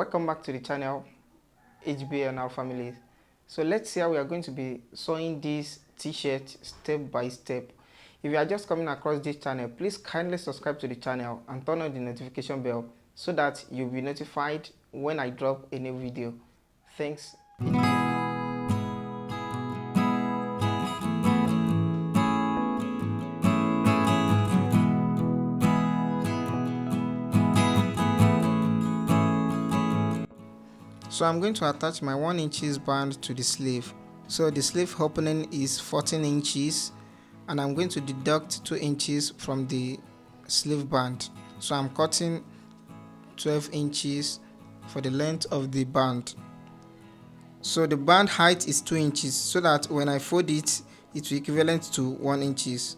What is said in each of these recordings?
welcome back to the channel HBN our family. So let's see how we are going to be sewing this t-shirt step by step. If you are just coming across this channel, please kindly subscribe to the channel and turn on the notification bell so that you'll be notified when I drop a new video. Thanks. So I'm going to attach my 1 inches band to the sleeve. So the sleeve opening is 14 inches and I'm going to deduct 2 inches from the sleeve band. So I'm cutting 12 inches for the length of the band. So the band height is 2 inches so that when I fold it, it will equivalent to 1 inches.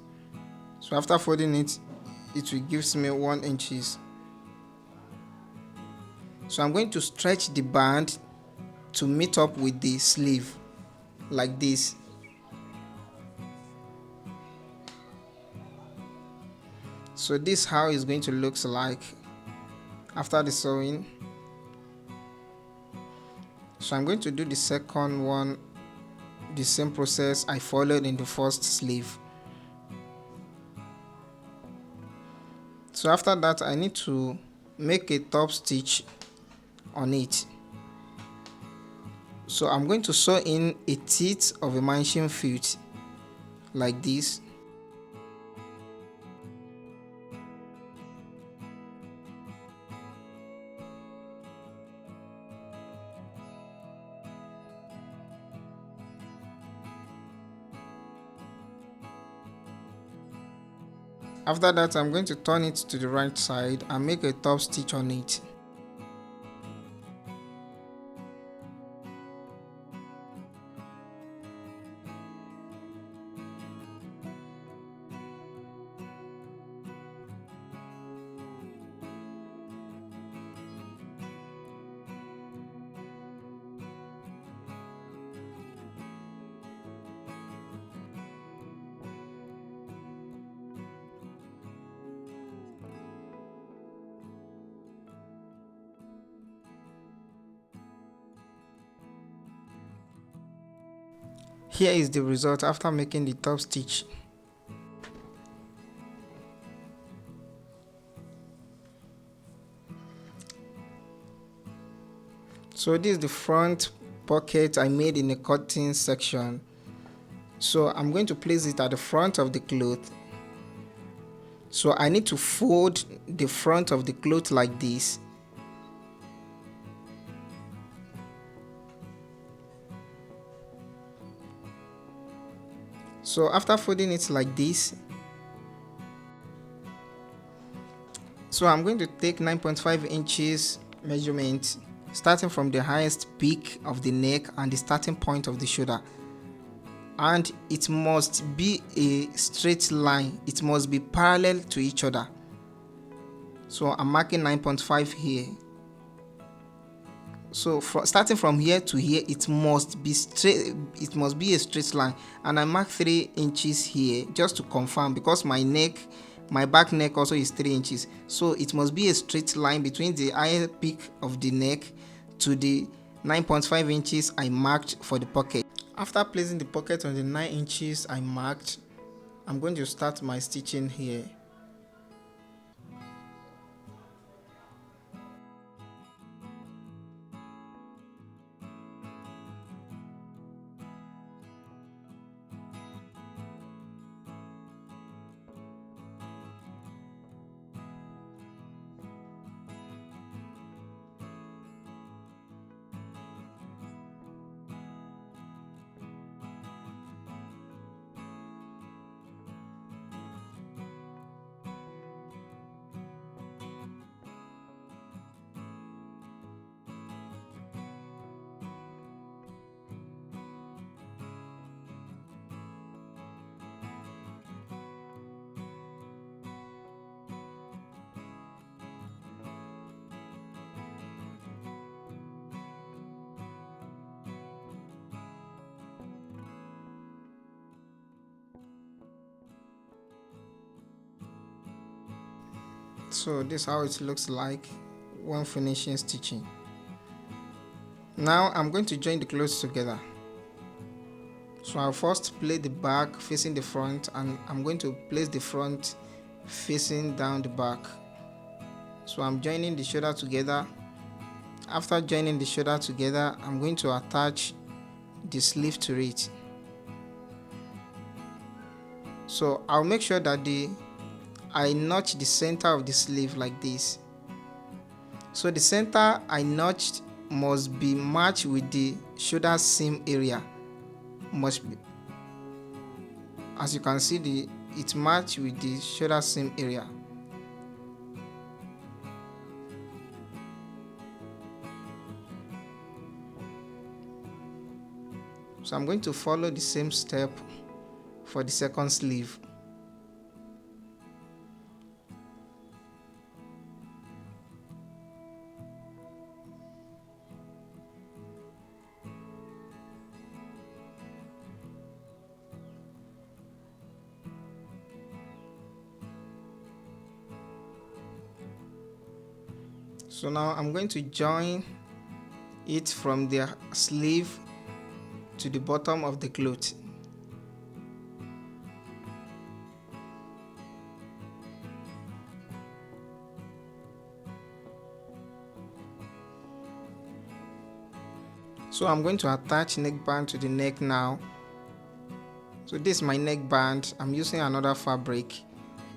So after folding it, it will gives me 1 inches. So I'm going to stretch the band to meet up with the sleeve like this. So this is how it's going to look like after the sewing. So I'm going to do the second one, the same process I followed in the first sleeve. So after that, I need to make a top stitch on it. So I'm going to sew in a teeth of a machine foot like this. After that, I'm going to turn it to the right side and make a top stitch on it. Here is the result after making the top stitch. So this is the front pocket I made in the cutting section. So I'm going to place it at the front of the cloth. So I need to fold the front of the cloth like this. So after folding it like this, so I'm going to take 9.5 inches measurement starting from the highest peak of the neck and the starting point of the shoulder, and it must be a straight line, it must be parallel to each other. So I'm marking 9.5 here. So starting from here to here, it must be straight, it must be a straight line, and I mark 3 inches here just to confirm, because my back neck also is 3 inches, so it must be a straight line between the higher peak of the neck to the 9.5 inches I marked for the pocket. After placing the pocket on the 9 inches I marked, I'm going to start my stitching here. So this is how it looks like when finishing stitching. Now I'm going to join the clothes together. So I'll first place the back facing the front, and I'm going to place the front facing down the back. So I'm joining the shoulder together. After joining the shoulder together, I'm going to attach the sleeve to it. So I'll make sure that I notch the center of the sleeve like this. So the center I notched must be matched with the shoulder seam area. Must be, as you can see, it matched with the shoulder seam area. So I'm going to follow the same step for the second sleeve. So now I'm going to join it from the sleeve to the bottom of the cloth. So I'm going to attach neckband to the neck now. So this is my neckband. I'm using another fabric.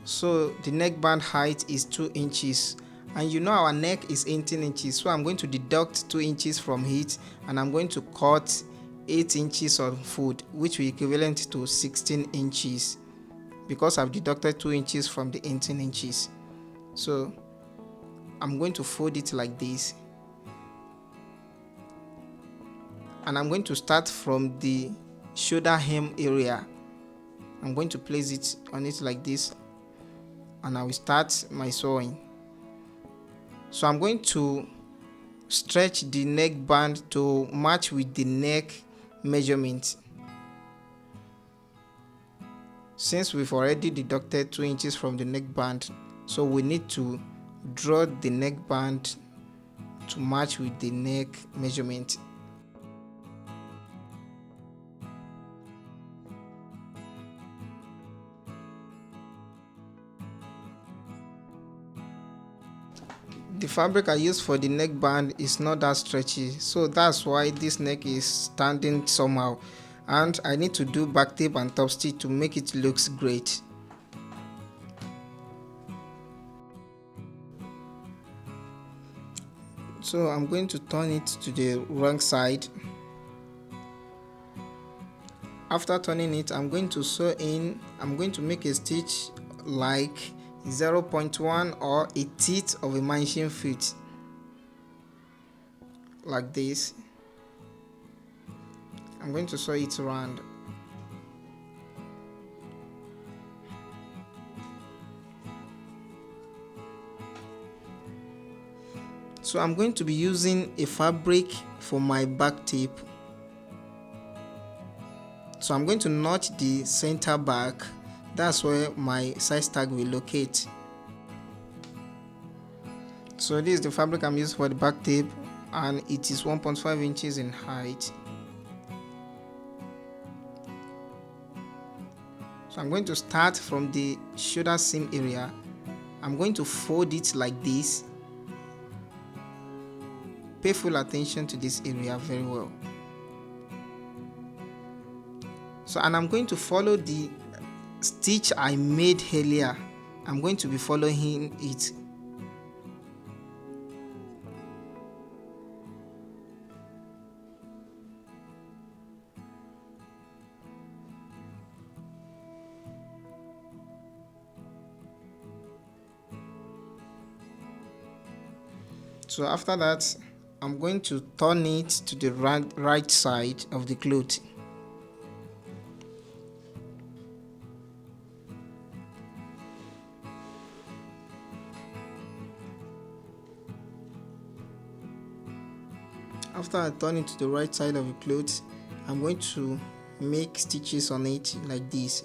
So the neckband height is 2 inches, and you know our neck is 18 inches, so I'm going to deduct 2 inches from it, and I'm going to cut 8 inches of fold, which will equivalent to 16 inches, because I've deducted 2 inches from the 18 inches. So I'm going to fold it like this, and I'm going to start from the shoulder hem area. I'm going to place it on it like this, and I will start my sewing. So I'm going to stretch the neckband to match with the neck measurement. Since we've already deducted 2 inches from the neckband, so we need to draw the neckband to match with the neck measurement. The fabric I use for the neckband is not that stretchy, so that's why this neck is standing somehow, and I need to do back tape and top stitch to make it looks great. So I'm going to turn it to the wrong side. After turning it, I'm going to sew in. I'm going to make a stitch like 0.1 or a teeth of a machine foot, like this. I'm going to sew it around. So I'm going to be using a fabric for my back tape. So I'm going to notch the center back. That's where my size tag will locate. So this is the fabric I'm using for the back tape, and it is 1.5 inches in height. So I'm going to start from the shoulder seam area. I'm going to fold it like this. Pay full attention to this area very well. So, and I'm going to follow the stitch I made earlier. I'm going to be following it. So after that, I'm going to turn it to the right side of the cloth. After I turn it to the right side of the cloth, I'm going to make stitches on it like this.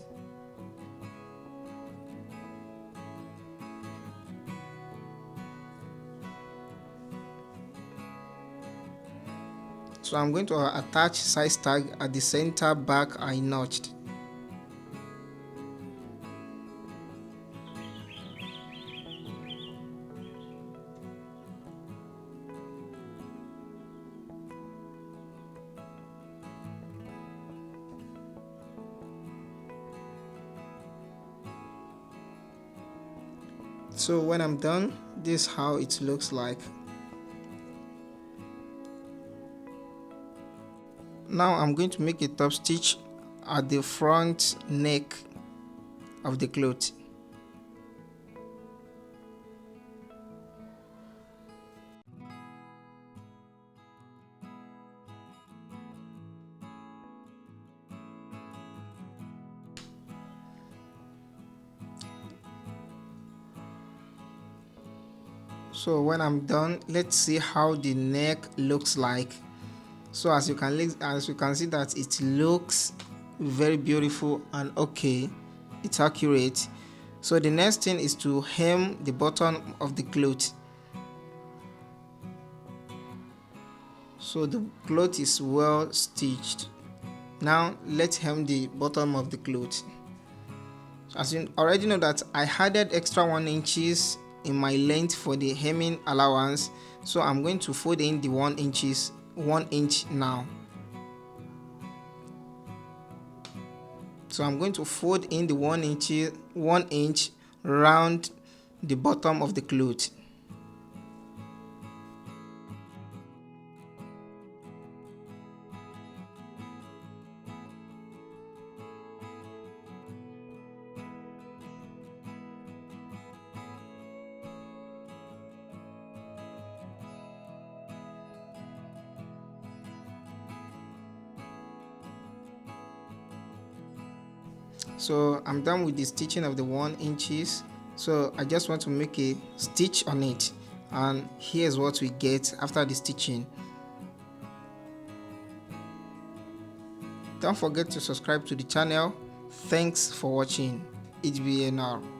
So I'm going to attach size tag at the center back I notched. So when I'm done, this is how it looks like. Now I'm going to make a top stitch at the front neck of the cloth. So when I'm done, let's see how the neck looks like. So as you can see that it looks very beautiful and okay, it's accurate. So the next thing is to hem the bottom of the cloth. So the cloth is well stitched. Now let's hem the bottom of the cloth. As you already know that I added extra 1 inches in my length for the hemming allowance, so I'm going to fold in the 1 inch now. So I'm going to fold in the 1 inch round the bottom of the cloth. So I'm done with the stitching of the 1 inches. So I just want to make a stitch on it, and here's what we get after the stitching. Don't forget to subscribe to the channel. Thanks for watching. HBNR.